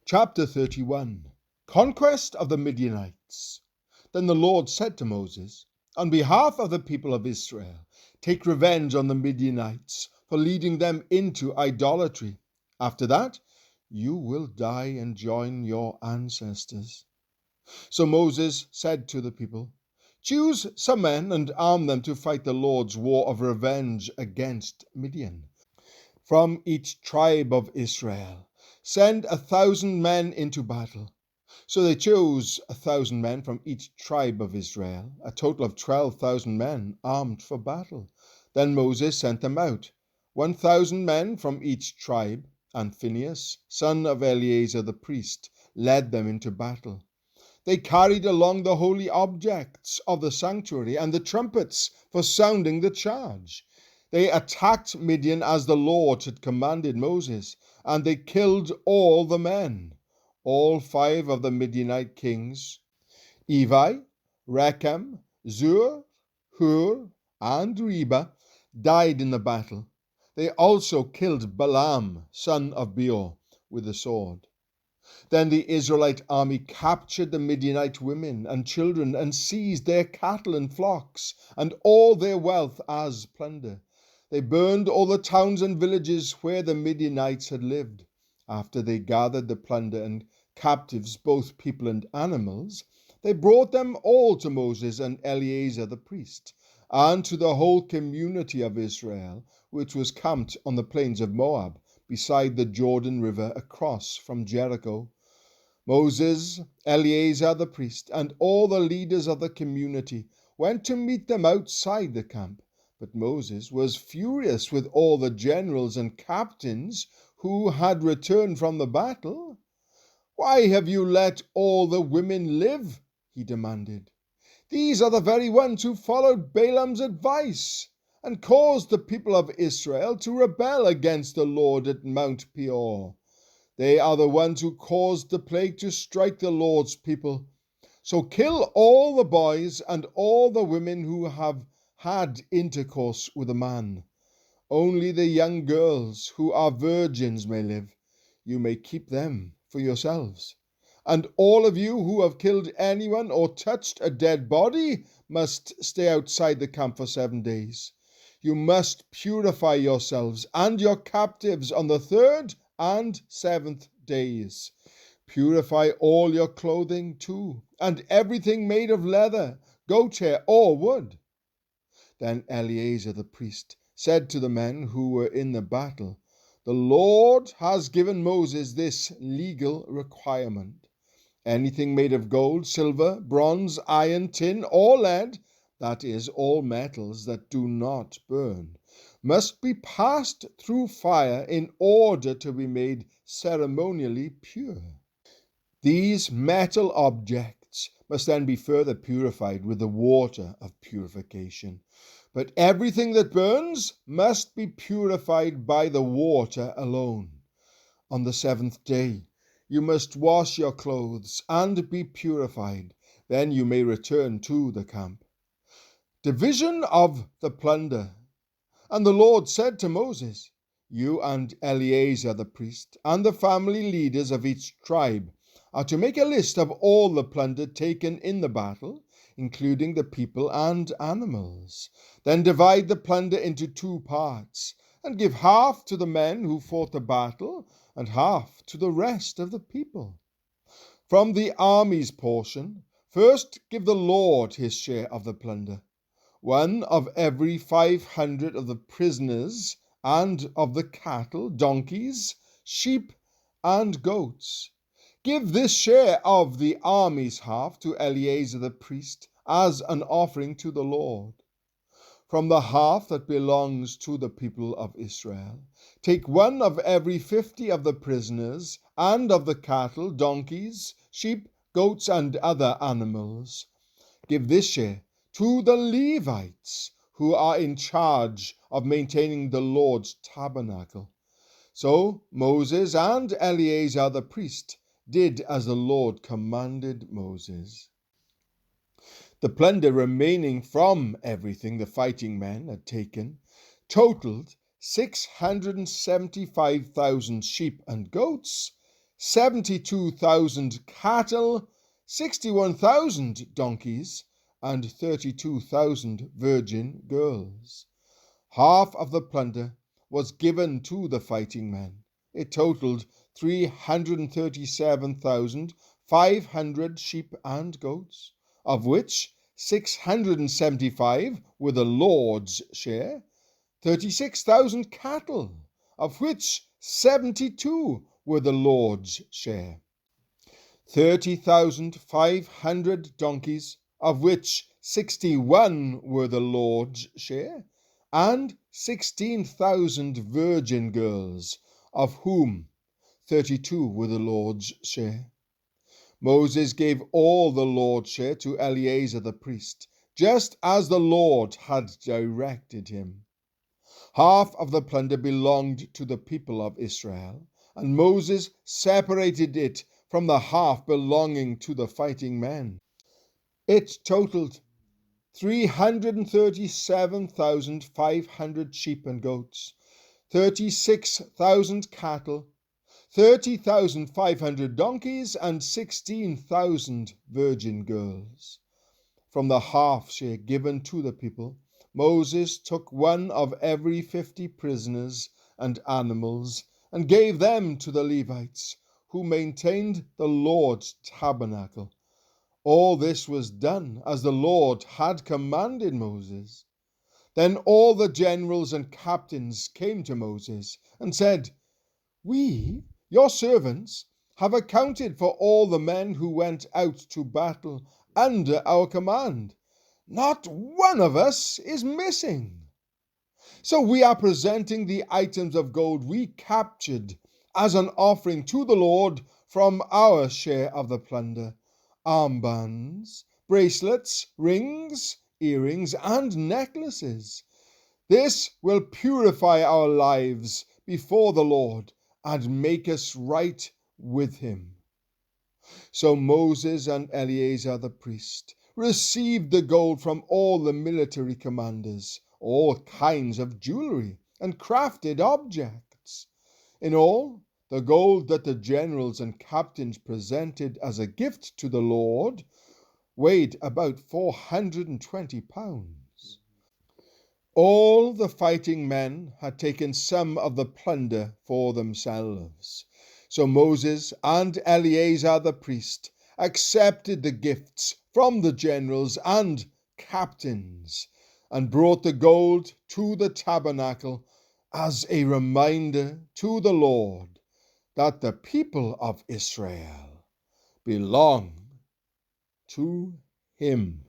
Chapter 31. Conquest of the Midianites. Then the Lord said to Moses, on behalf of the people of Israel, take revenge on the Midianites for leading them into idolatry. After that, you will die and join your ancestors. So Moses said to the people, choose some men and arm them to fight the Lord's war of revenge against Midian. From each tribe of Israel, send 1,000 men into battle. So they chose 1,000 men from each tribe of Israel, a total of 12,000 men armed for battle. Then Moses sent them out, 1,000 men from each tribe, and Phinehas, son of Eleazar the priest, led them into battle. They carried along the holy objects of the sanctuary and the trumpets for sounding the charge. They attacked Midian as the Lord had commanded Moses, and they killed all the men. All 5 of the Midianite kings, Evi, Rechem, Zur, Hur, and Reba, died in the battle. They also killed Balaam, son of Beor, with the sword. Then the Israelite army captured the Midianite women and children and seized their cattle and flocks and all their wealth as plunder. They burned all the towns and villages where the Midianites had lived. After they gathered the plunder and captives, both people and animals, they brought them all to Moses and Eleazar the priest, and to the whole community of Israel, which was camped on the plains of Moab, beside the Jordan River across from Jericho. Moses, Eleazar the priest, and all the leaders of the community went to meet them outside the camp. But Moses was furious with all the generals and captains who had returned from the battle. Why have you let all the women live? He demanded. These are the very ones who followed Balaam's advice and caused the people of Israel to rebel against the Lord at Mount Peor. They are the ones who caused the plague to strike the Lord's people. So kill all the boys and all the women who have had intercourse with a man. Only the young girls who are virgins may live. You may keep them for yourselves. And all of you who have killed anyone or touched a dead body must stay outside the camp for 7 days. You must purify yourselves and your captives on the 3rd and 7th days. Purify all your clothing too, and everything made of leather, goat hair, or wood. Then Eleazar the priest said to the men who were in the battle, the Lord has given Moses this legal requirement. Anything made of gold, silver, bronze, iron, tin, or lead, that is, all metals that do not burn, must be passed through fire in order to be made ceremonially pure. These metal objects must then be further purified with the water of purification. But everything that burns must be purified by the water alone. On the 7th day, you must wash your clothes and be purified. Then you may return to the camp. Division of the plunder. And the Lord said to Moses, you and Eleazar the priest and the family leaders of each tribe are to make a list of all the plunder taken in the battle, including the people and animals. Then divide the plunder into 2 parts, and give half to the men who fought the battle, and half to the rest of the people. From the army's portion, first give the Lord his share of the plunder, 1 of every 500 of the prisoners, and of the cattle, donkeys, sheep, and goats. Give this share of the army's half to Eleazar the priest as an offering to the Lord. From the half that belongs to the people of Israel, take 1 of every 50 of the prisoners, and of the cattle, donkeys, sheep, goats, and other animals. Give this share to the Levites, who are in charge of maintaining the Lord's tabernacle. So Moses and Eleazar the priest did as the Lord commanded Moses. The plunder remaining from everything the fighting men had taken totaled 675,000 sheep and goats, 72,000 cattle, 61,000 donkeys, and 32,000 virgin girls. Half of the plunder was given to the fighting men. It totaled 337,500 sheep and goats, of which 675 were the Lord's share, 36,000 cattle, of which 72 were the Lord's share, 30,500 donkeys, of which 61 were the Lord's share, and 16,000 virgin girls, of whom 32 were the Lord's share. Moses gave all the Lord's share to Eleazar the priest, just as the Lord had directed him. Half of the plunder belonged to the people of Israel, and Moses separated it from the half belonging to the fighting men. It totaled 337,500 sheep and goats, 36,000 cattle, 30,500 donkeys, and 16,000 virgin girls. From the half share given to the people, Moses took one of every 50 prisoners and animals and gave them to the Levites, who maintained the Lord's tabernacle. All this was done as the Lord had commanded Moses. Then all the generals and captains came to Moses and said, "We, your servants, have accounted for all the men who went out to battle under our command. Not one of us is missing. So we are presenting the items of gold we captured as an offering to the Lord from our share of the plunder: armbands, bracelets, rings, earrings, and necklaces. This will purify our lives before the Lord and make us right with him." So Moses and Eleazar the priest received the gold from all the military commanders, all kinds of jewelry and crafted objects. In all, the gold that the generals and captains presented as a gift to the Lord weighed about 420 pounds. All the fighting men had taken some of the plunder for themselves. So Moses and Eleazar the priest accepted the gifts from the generals and captains and brought the gold to the tabernacle as a reminder to the Lord that the people of Israel belong to him.